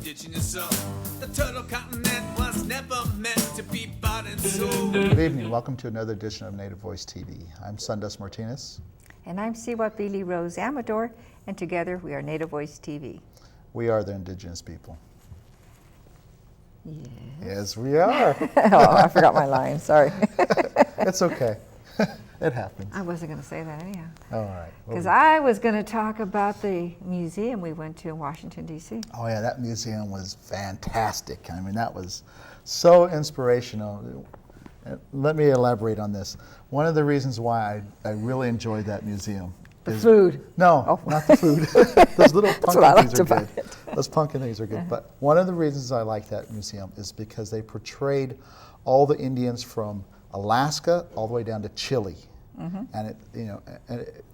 indigenous soul. The turtle continent was never meant to be bought and sold. Good evening. Welcome to another edition of Native Voice TV. I'm Sundust Martinez. And I'm Siwa Billy Rose Amador, and together we are Native Voice TV. We are the indigenous people. Yes. Yes, we are. Oh, I forgot my line, sorry. It's okay. It happens. I wasn't going to say that anyhow. All right. Because I was going to talk about the museum we went to in Washington, D.C. Oh yeah, that museum was fantastic. I mean, that was so inspirational. Let me elaborate on this. One of the reasons why I really enjoyed that museum is food. No, not the food. Those little pumpkin things are good. Those pumpkin things are good. But one of the reasons I like that museum is because they portrayed all the Indians from Alaska all the way down to Chile. Mm-hmm. And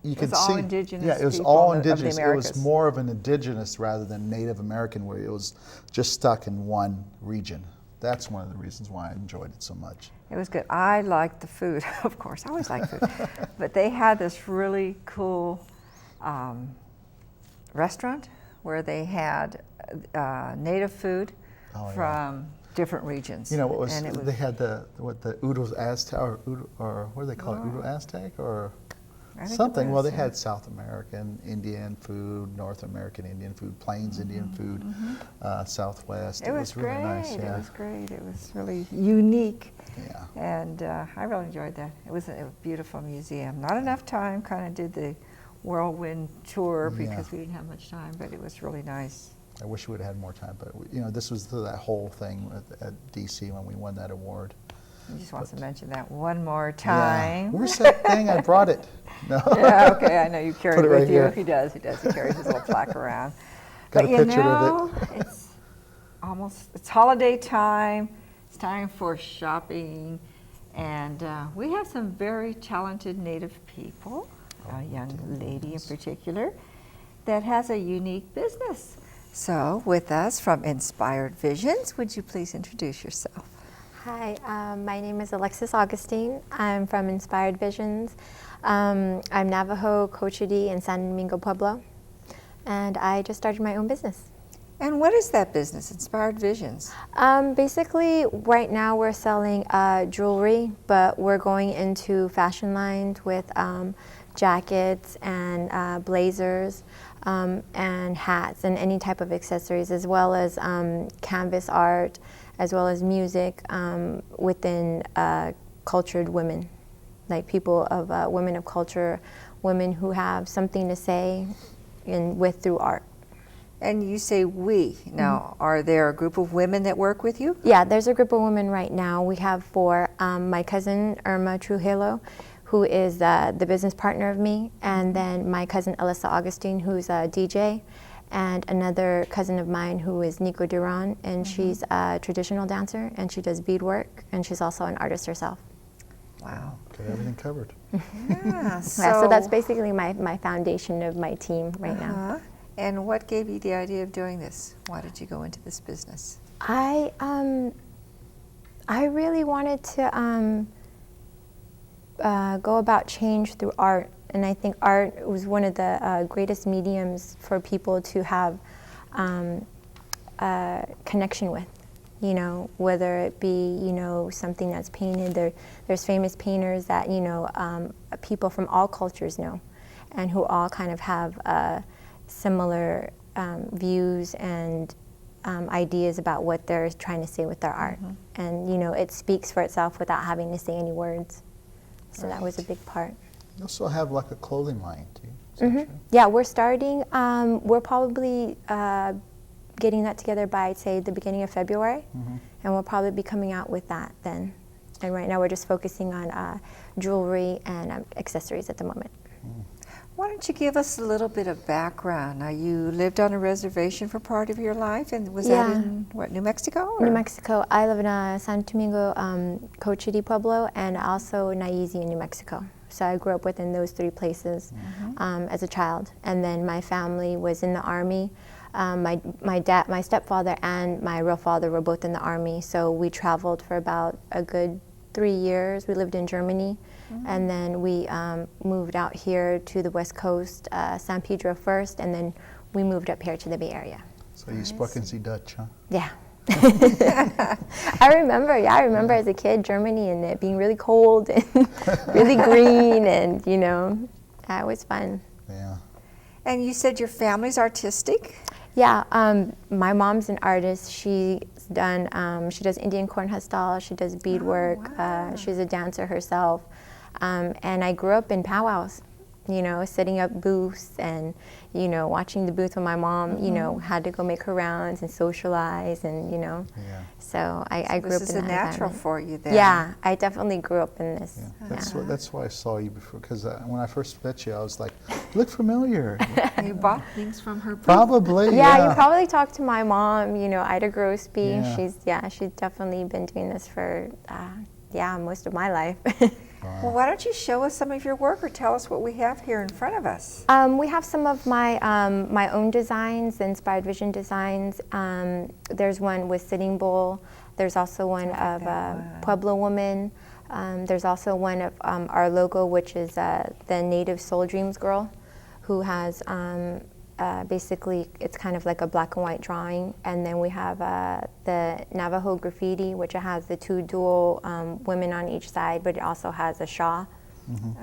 you could see all indigenous. Yeah, it was all indigenous. It was more of an indigenous rather than Native American, where it was just stuck in one region. That's one of the reasons why I enjoyed it so much. It was good. I liked the food, of course. I always like food. But they had this really cool restaurant where they had native food from different regions. You know what was? They had the Udo Aztec, or what do they call it? Udo Aztec or something. Well, they had South American Indian food, North American Indian food, Plains Indian food, Southwest. It was really great. Nice. Yeah. It was great. It was really unique. Yeah. And I really enjoyed that. It was a beautiful museum. Not enough time. Kind of did the whirlwind tour because we didn't have much time, but it was really nice. I wish we would have had more time, but this was that whole thing at DC when we won that award. I just want to mention that one more time. Yeah. Where's that thing? I brought it. No. Yeah, okay, I know you carry it right with here. you. He does. He carries his little plaque around. Got but a picture of it. It's holiday time. It's time for shopping. And we have some very talented Native people, a young lady in particular, that has a unique business. So, with us from Inspired Visions, would you please introduce yourself? Hi, my name is Alexis Augustine. I'm from Inspired Visions. I'm Navajo, Cochiti, and San Domingo Pueblo, and I just started my own business. And what is that business, Inspired Visions? Basically, right now we're selling jewelry, but we're going into fashion lines with jackets and blazers. And hats and any type of accessories, as well as canvas art, as well as music within cultured women, like people of women of culture, women who have something to say through art. And you say we. Now, are there a group of women that work with you? Yeah, there's a group of women right now. We have 4. My cousin, Irma Trujillo, who is the business partner of me, and then my cousin Alyssa Augustine, who's a DJ, and another cousin of mine who is Nico Duran, and she's a traditional dancer, and she does beadwork, and she's also an artist herself. Wow. Got everything covered. Yeah, so that's basically my foundation of my team right now. And what gave you the idea of doing this? Why did you go into this business? I really wanted to go about change through art, and I think art was one of the greatest mediums for people to have a connection with, whether it be, something that's painted. There's famous painters that, people from all cultures know, and who all kind of have similar views and ideas about what they're trying to say with their art. And, it speaks for itself without having to say any words. So that was a big part. You also have like a clothing line too. Is that true? Yeah, we're starting. We're probably getting that together by, I'd say, the beginning of February, and we'll probably be coming out with that then. And right now we're just focusing on jewelry and accessories at the moment. Why don't you give us a little bit of background? Now, you lived on a reservation for part of your life, and was that in, New Mexico? Or? New Mexico. I live in San Domingo, Cochiti, Pueblo, and also Naizi in New Mexico. So I grew up within those 3 places as a child. And then my family was in the Army. My stepfather and my real father were both in the Army, so we traveled for about a good 3 years. We lived in Germany. And then we moved out here to the West Coast, San Pedro first, and then we moved up here to the Bay Area. So you sprechen Sie Dutch, huh? Yeah. I remember as a kid Germany and it being really cold and really green, and you know, it was fun. Yeah. And you said your family's artistic? Yeah, my mom's an artist. She does Indian corn husk, she does beadwork, wow. she's a dancer herself. And I grew up in powwows, you know, setting up booths and, you know, watching the booth when my mom, you know, had to go make her rounds and socialize and, you know. Yeah. So I grew up in that This is a natural environment. for you then. Yeah, I definitely grew up in this. Yeah. That's why I saw you before, because when I first met you, I was like, you look familiar. You bought things from her booth? Probably, Yeah, you probably talked to my mom, you know, Ida Grosby. Yeah. She's definitely been doing this for, most of my life. Well, why don't you show us some of your work or tell us what we have here in front of us? We have some of my my own designs, the Inspired Vision designs. There's one with Sitting Bull. There's also one of Pueblo Woman. There's also one of our logo, which is the Native Soul Dreams girl, who has basically, it's kind of like a black and white drawing. And then we have the Navajo graffiti, which has the two dual women on each side, but it also has a Shaw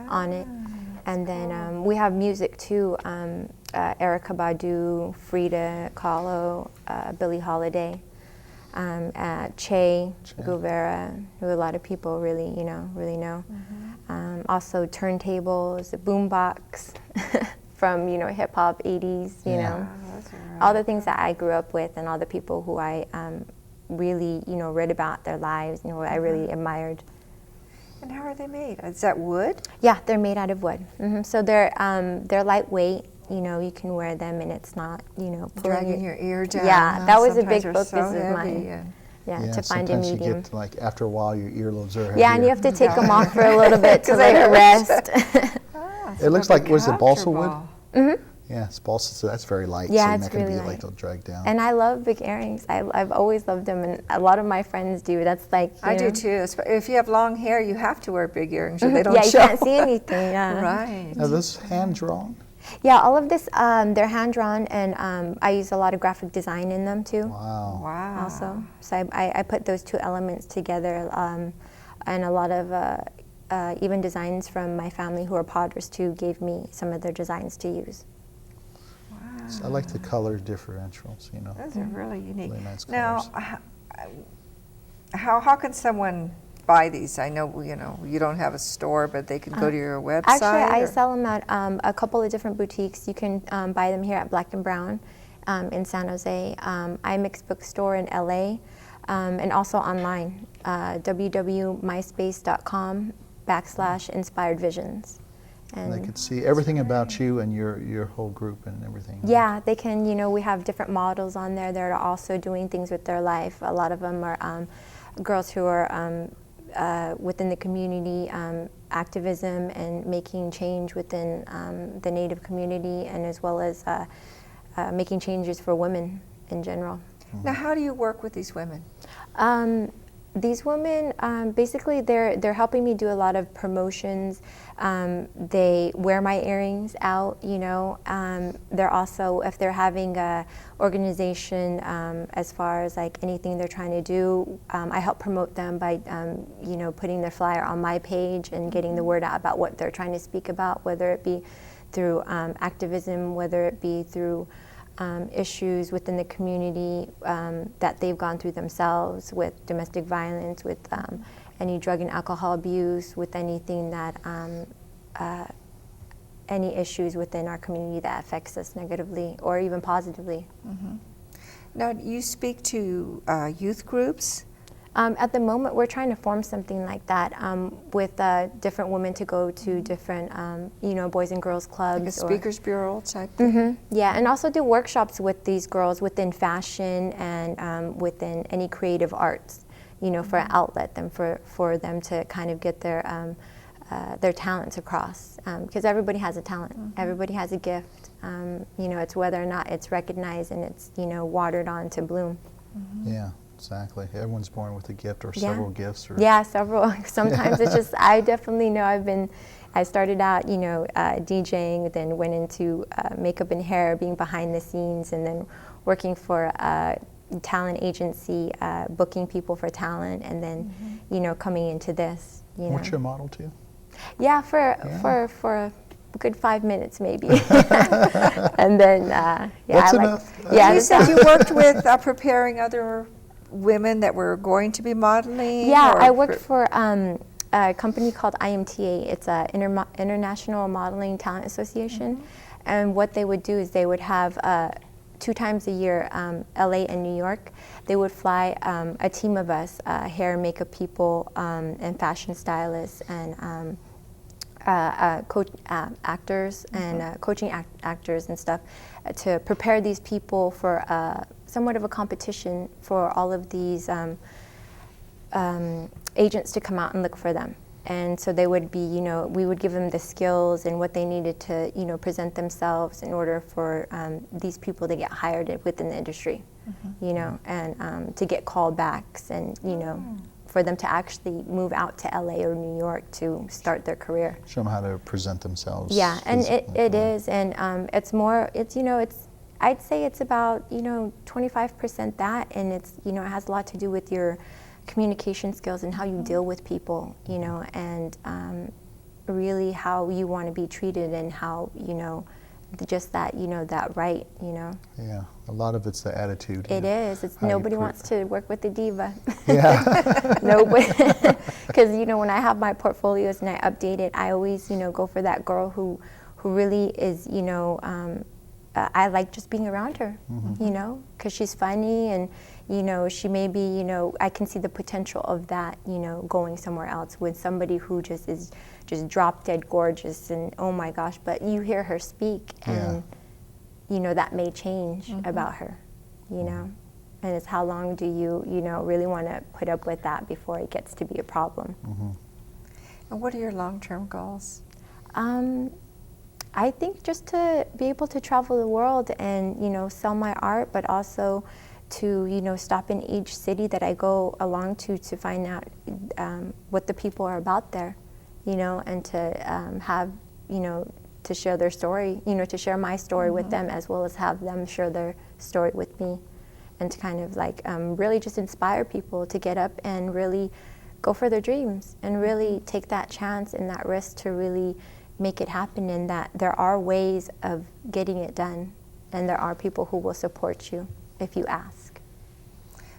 on it. And then we have music too. Erykah Badu, Frida Kahlo, Billie Holiday, Che Guevara, who a lot of people really know. Also turntables, a boombox. From, you know, hip hop 80s, you know, all the things that I grew up with and all the people who I really, you know, read about their lives, you know, I really admired. And how are they made? Is that wood? Yeah, they're made out of wood. So they're lightweight. You know, you can wear them and it's not, you know, Dragging your ear down. Yeah, that was a Sometimes big they're focus so of heavy mine. and- Yeah, to find a sometimes medium. you get, like, after a while, your earlobes are heavier. Yeah, and you have to take them off for a little bit to let it rest. It looks like, was it balsa wood? Comfortable. Yeah, it's balsa, so that's very light. Yeah, so it's you're not going to really be like light. they'll drag down. And I love big earrings. I've always loved them, and a lot of my friends do. That's like, I do know. too. If you have long hair, you have to wear big earrings or they don't Yeah, show. you can't see anything. Yeah. Right. Now, this hand drawn? Yeah, all of this, they're hand drawn, and I use a lot of graphic design in them too. Wow. Wow. Also, so I put those two elements together, and a lot of even designs from my family who are potters too gave me some of their designs to use. So I like the color differentials, you know. Those are really unique. Really nice now, colors. how can someone buy these? I know, you know, you don't have a store, but they can go to your website. Actually, I or- sell them at a couple of different boutiques. You can buy them here at Black and Brown in San Jose, iMix Bookstore in LA, and also online, www.myspace.com/inspiredvisions. And they could see everything about you and your whole group and everything. right? Yeah, they can, you know, we have different models on there that are also doing things with their life. A lot of them are girls who are within the community, activism and making change within the Native community, and as well as making changes for women in general. Now, how do you work with these women? These women, basically, they're helping me do a lot of promotions. They wear my earrings out, you know. They're also, if they're having a organization, as far as like anything they're trying to do, I help promote them by, you know, putting their flyer on my page and getting the word out about what they're trying to speak about, whether it be through activism, whether it be through issues within the community that they've gone through themselves, with domestic violence, with any drug and alcohol abuse, with anything that, any issues within our community that affects us negatively or even positively. Now, you speak to youth groups. At the moment, we're trying to form something like that with different women to go to different, you know, boys and girls clubs. Like a speakers bureau type thing? Yeah, and also do workshops with these girls within fashion and within any creative arts, you know, for an outlet, for them to kind of get their talents across. Because everybody has a talent, everybody has a gift. You know, it's whether or not it's recognized and it's, you know, watered on to bloom. Yeah, exactly. Everyone's born with a gift or several gifts. Or Yeah, several. Sometimes it's just, I definitely know I started out, you know, DJing, then went into makeup and hair, being behind the scenes, and then working for a talent agency, booking people for talent, and then, you know, coming into this. You know. What's your model too? Yeah, for a good 5 minutes maybe, and then That's I like. enough. Yeah, You said you worked with preparing other women that were going to be modeling? Yeah, or I worked for a company called IMTA. It's a International Modeling Talent Association, and what they would do is they would have 2 times a year, LA and New York. They would fly a team of us, hair and makeup people, and fashion stylists, and coach actors and coaching actors and stuff, to prepare these people for somewhat of a competition for all of these agents to come out and look for them. And so they would be, you know, we would give them the skills and what they needed to, you know, present themselves in order for these people to get hired within the industry, you know, and to get callbacks, and, you know, for them to actually move out to LA or New York to start their career. Show them how to present themselves. Yeah, and it is, and it's more, it's, you know, it's, I'd say it's about, you know, 25% that, and it's, you know, it has a lot to do with your communication skills and how you deal with people, you know, and really how you want to be treated, and how, you know, just that, you know, that right, you know. Yeah, a lot of it's the attitude. It is. It's nobody wants to work with the diva. Yeah. Nobody, because, you know, when I have my portfolios and I update it, I always, you know, go for that girl who really is, you know, I like just being around her, you know, because she's funny, and, you know, she may be, you know, I can see the potential of that, you know, going somewhere else with somebody who just is just drop dead gorgeous, and oh my gosh, but you hear her speak, and, you know, that may change about her, you know, and it's how long do you, you know, really want to put up with that before it gets to be a problem. And what are your long-term goals? I think just to be able to travel the world and, you know, sell my art, but also to, you know, stop in each city that I go along to find out what the people are about there, you know, and to have, you know, to share their story, you know, to share my story with them, as well as have them share their story with me, and to kind of like really just inspire people to get up and really go for their dreams, and really take that chance and that risk to really make it happen, and that there are ways of getting it done, and there are people who will support you if you ask.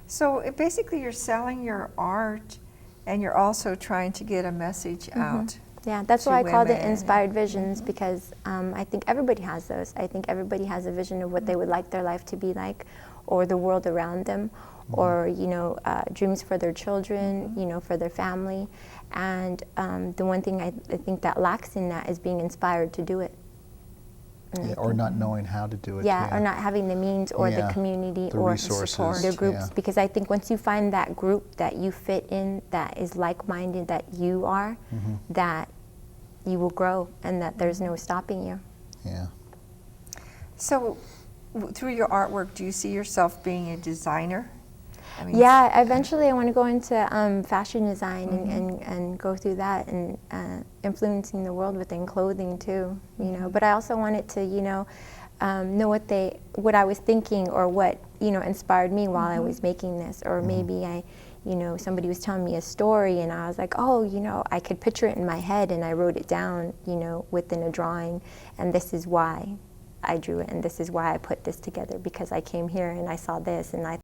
So basically you're selling your art, and you're also trying to get a message out. Yeah, that's to why I called it women. Inspired Visions, because I think everybody has those. I think everybody has a vision of what they would like their life to be like, or the world around them, or, you know, dreams for their children, you know, for their family. And the one thing I think that lacks in that is being inspired to do it. Yeah, or not knowing how to do it. Yeah, or not having the means, or the community, the or resources, the groups. yeah. Because I think once you find that group that you fit in, that is like-minded, that you are, that you will grow, and that there's no stopping you. Yeah. So through your artwork, do you see yourself being a designer? I mean, Yeah, eventually I want to go into fashion design, and go through that, and influencing the world within clothing too, you know. But I also wanted to, you know what I was thinking, or what, you know, inspired me while I was making this, or maybe you know, somebody was telling me a story, and I was like, oh, you know, I could picture it in my head, and I wrote it down, you know, within a drawing, and this is why I drew it, and this is why I put this together, because I came here and I saw this, and I